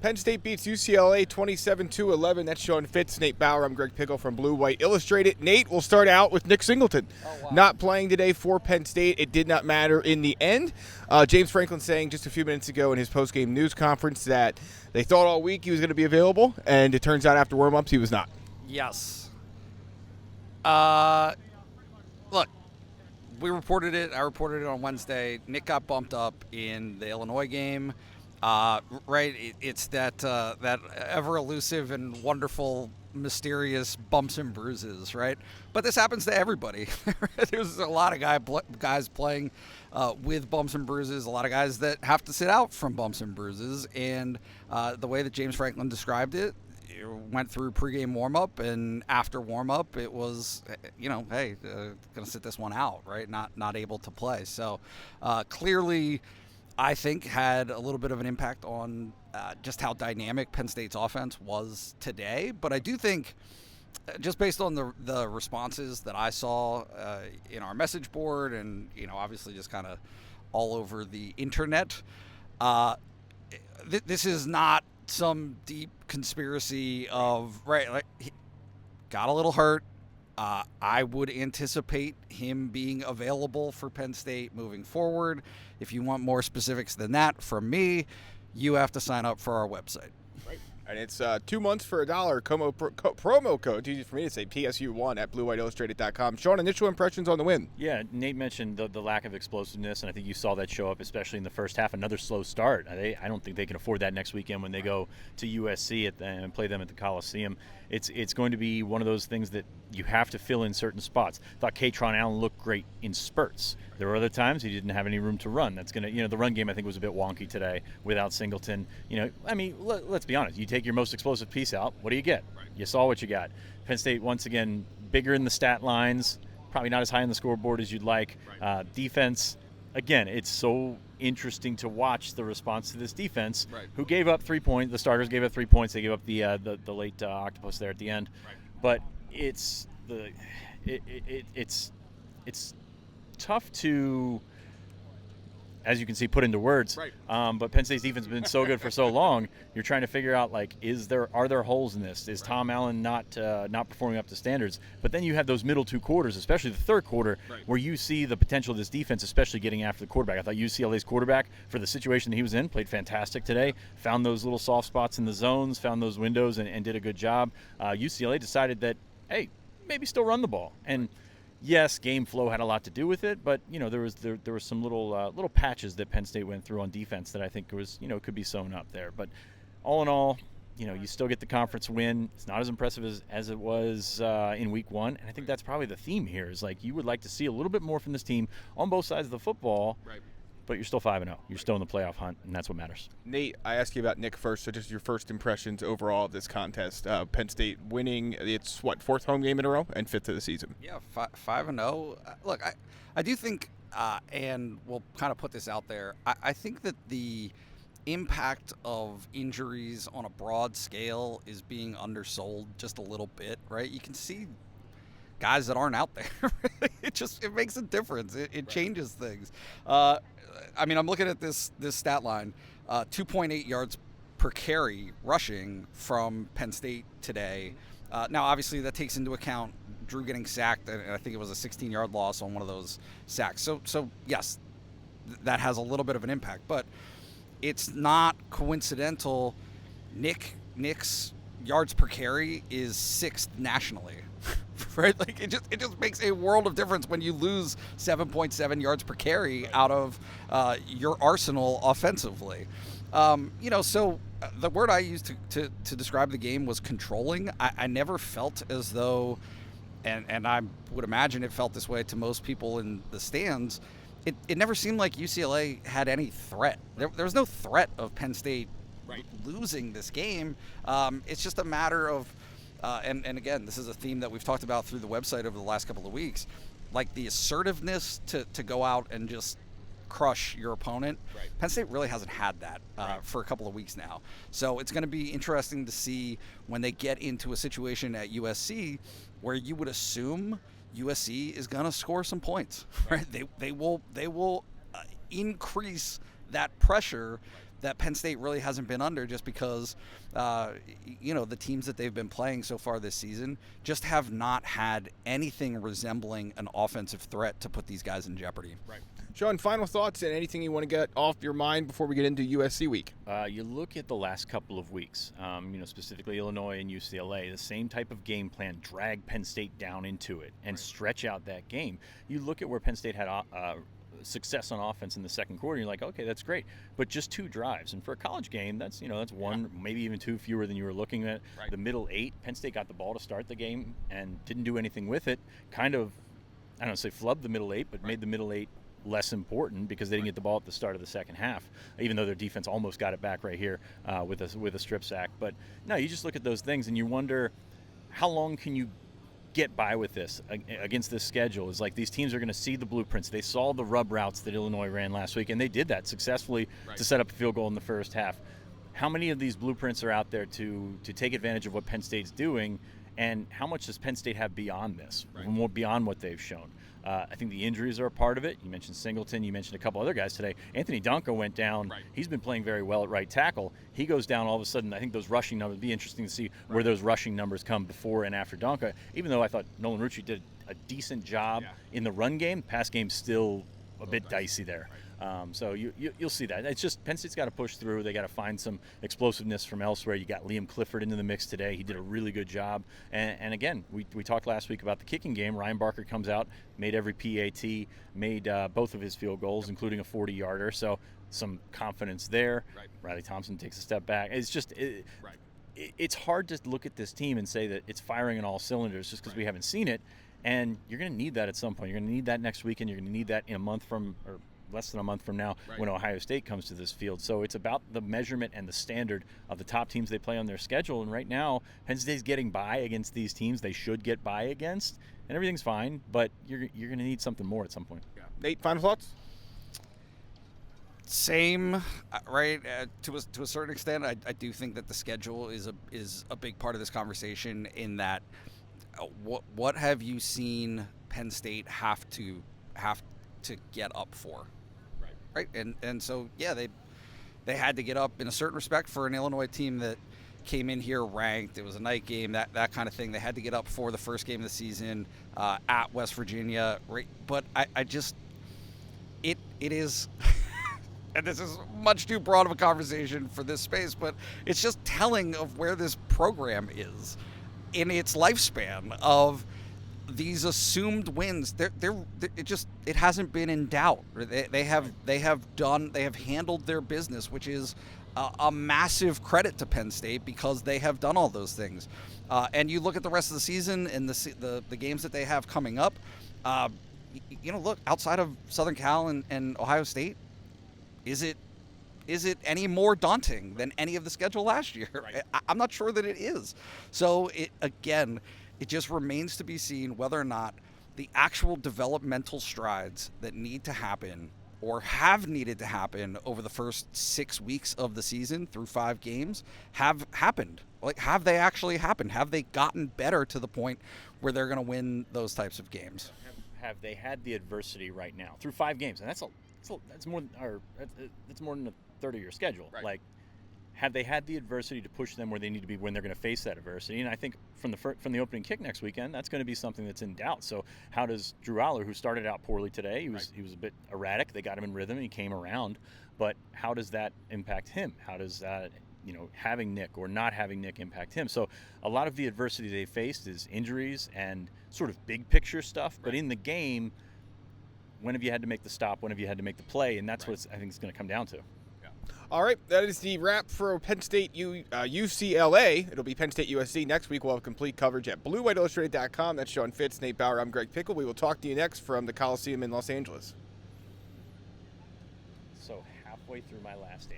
Penn State beats UCLA 27-11. That's Sean Fitz, Nate Bauer. I'm Greg Pickel from Blue White Illustrated. Nate, will start out with Nick Singleton. Not playing today for Penn State. It did not matter in the end. James Franklin saying just a few minutes ago in his post-game news conference that they thought all week he was going to be available, and it turns out after warm-ups he was not. Yes. Look, we reported it. I reported it on Wednesday. Nick got bumped up in the Illinois game. Right, it's that ever elusive and wonderful, mysterious bumps and bruises, right? But this happens to everybody. There's a lot of guys playing with bumps and bruises, a lot of guys that have to sit out from bumps and bruises, and the way that James Franklin described it went through pregame warm-up, and after warm-up, it was, hey, gonna sit this one out, right? Not able to play. So clearly, I think had a little bit of an impact on just how dynamic Penn State's offense was today. But I do think, just based on the responses that I saw in our message board and, obviously just kind of all over the internet, this is not some deep conspiracy of, right, like, he got a little hurt. I would anticipate him being available for Penn State moving forward. If you want more specifics than that from me, you have to sign up for our website. Right. And it's 2 months for $1 promo code. It's easy for me to say PSU1 at BlueWhiteIllustrated.com. Sean, initial impressions on the win? Yeah, Nate mentioned the lack of explosiveness, and I think you saw that show up, especially in the first half. Another slow start. I don't think they can afford that next weekend when they go to USC and play them at the Coliseum. It's going to be one of those things that you have to fill in certain spots. Thought Katron Allen looked great in spurts. There were other times he didn't have any room to run. That's going to, the run game I think was a bit wonky today without Singleton. Let's be honest. You take your most explosive piece out, what do you get? Right. You saw what you got. Penn State, once again, bigger in the stat lines, probably not as high on the scoreboard as you'd like. Right. Defense, again, it's so interesting to watch the response to this defense, right, who gave up 3 points. The starters gave up 3 points. They gave up the late octopus there at the end. Right. But it's tough to, as you can see, put into words. Right. But Penn State's defense has been so good for so long. You're trying to figure out, like, are there holes in this? Is Tom Allen not performing up to standards? But then you have those middle two quarters, especially the third quarter, right, where you see the potential of this defense, especially getting after the quarterback. I thought UCLA's quarterback, for the situation that he was in, played fantastic today. Found those little soft spots in the zones, found those windows, and did a good job. UCLA decided that, hey, maybe still run the ball. And yes, game flow had a lot to do with it, but there was some little patches that Penn State went through on defense that I think was could be sewn up there. But all in all, you still get the conference win. It's not as impressive as it was in week one, and I think that's probably the theme here. Is like you would like to see a little bit more from this team on both sides of the football. Right. But you're still 5-0. You're still in the playoff hunt, and that's what matters. Nate, I asked you about Nick first, so just your first impressions overall of this contest. Penn State winning its, fourth home game in a row and fifth of the season. Yeah, 5-0. Look, I do think, and we'll kind of put this out there, I think that the impact of injuries on a broad scale is being undersold just a little bit, right? You can see guys that aren't out there. It makes a difference. It changes things. I'm looking at this stat line, 2.8 yards per carry rushing from Penn State today. Now, obviously, that takes into account Drew getting sacked, and I think it was a 16-yard loss on one of those sacks. So yes, that has a little bit of an impact, but it's not coincidental. Nick's yards per carry is 6th nationally. Right, like it just makes a world of difference when you lose 7.7 yards per carry out of your arsenal offensively. So the word I used to describe the game was controlling. I never felt as though, and I would imagine it felt this way to most people in the stands. It never seemed like UCLA had any threat. There was no threat of Penn State losing this game. It's just a matter of. And again, this is a theme that we've talked about through the website over the last couple of weeks, like the assertiveness to go out and just crush your opponent. Right. Penn State really hasn't had that for a couple of weeks now. So it's going to be interesting to see when they get into a situation at USC where you would assume USC is going to score some points. Right? They will increase that pressure that Penn State really hasn't been under, just because, the teams that they've been playing so far this season just have not had anything resembling an offensive threat to put these guys in jeopardy. Right. Sean, final thoughts and anything you want to get off your mind before we get into USC week? You look at the last couple of weeks, specifically Illinois and UCLA, the same type of game plan, drag Penn State down into it and stretch out that game. You look at where Penn State had success on offense in the second quarter, you're like, okay, that's great, but just 2 drives, and for a college game, that's one, maybe even 2 fewer than you were looking at. The middle 8, Penn State got the ball to start the game and didn't do anything with it. Kind of, I don't say flubbed the middle 8, but made the middle 8 less important because they didn't get the ball at the start of the second half, even though their defense almost got it back right here with a strip sack. But no, you just look at those things and you wonder, how long can you get by with this against this schedule? Is like these teams are going to see the blueprints. They saw the rub routes that Illinois ran last week, and they did that successfully to set up a field goal in the first half. How many of these blueprints are out there to take advantage of what Penn State's doing, and how much does Penn State have beyond this, more beyond what they've shown? I think the injuries are a part of it. You mentioned Singleton. You mentioned a couple other guys today. Anthony Donko went down. He's been playing very well at right tackle. He goes down all of a sudden. I think those rushing numbers, it'd be interesting to see where those rushing numbers come before and after Donko. Even though I thought Nolan Rucci did a decent job in the run game, pass game's still a bit dicey there. So you'll see that. It's just Penn State's got to push through. They got to find some explosiveness from elsewhere. You got Liam Clifford into the mix today. He did a really good job. And again, we talked last week about the kicking game. Ryan Barker comes out, made every PAT, made both of his field goals, including a 40-yarder. So some confidence there. Riley Thompson takes a step back. It's just it's hard to look at this team and say that it's firing on all cylinders just because we haven't seen it. And you're going to need that at some point. You're going to need that next weekend. You're going to need that in a month from – or less than a month from now when Ohio State comes to this field. So it's about the measurement and the standard of the top teams they play on their schedule. And right now, Penn State's getting by against these teams they should get by against, and everything's fine, but you're going to need something more at some point. Nate, final thoughts? Same, right? To a certain extent, I do think that the schedule is a big part of this conversation. In that, what have you seen Penn State have to get up for? Right? And so they had to get up in a certain respect for an Illinois team that came in here ranked. It was a night game, that kind of thing. They had to get up for the first game of the season at West Virginia. Right? But I just it is. And this is much too broad of a conversation for this space, but it's just telling of where this program is in its lifespan of these assumed wins. It hasn't been in doubt. They have handled their business, which is a massive credit to Penn State because they have done all those things. And you look at the rest of the season and the games that they have coming up. Look, outside of Southern Cal and Ohio State, is it any more daunting than any of the schedule last year? Right. I'm not sure that it is. So it just remains to be seen whether or not the actual developmental strides that need to happen or have needed to happen over the first 6 weeks of the season through 5 games have happened. Like, have they actually happened? Have they gotten better to the point where they're going to win those types of games? Have they had the adversity right now through 5 games? And that's more than a third of your schedule. Right. Like, have they had the adversity to push them where they need to be when they're going to face that adversity? And I think from the opening kick next weekend, that's going to be something that's in doubt. So how does Drew Aller, who started out poorly today, he was a bit erratic. They got him in rhythm and he came around. But how does that impact him? How does having Nick or not having Nick impact him? So a lot of the adversity they faced is injuries and sort of big picture stuff. Right. But in the game, when have you had to make the stop? When have you had to make the play? And that's what I think it's going to come down to. Yeah. All right, that is the wrap for Penn State UCLA. It'll be Penn State USC next week. We'll have complete coverage at BlueWhiteIllustrated.com. That's Sean Fitz, Nate Bauer. I'm Greg Pickel. We will talk to you next from the Coliseum in Los Angeles. So halfway through my last answer.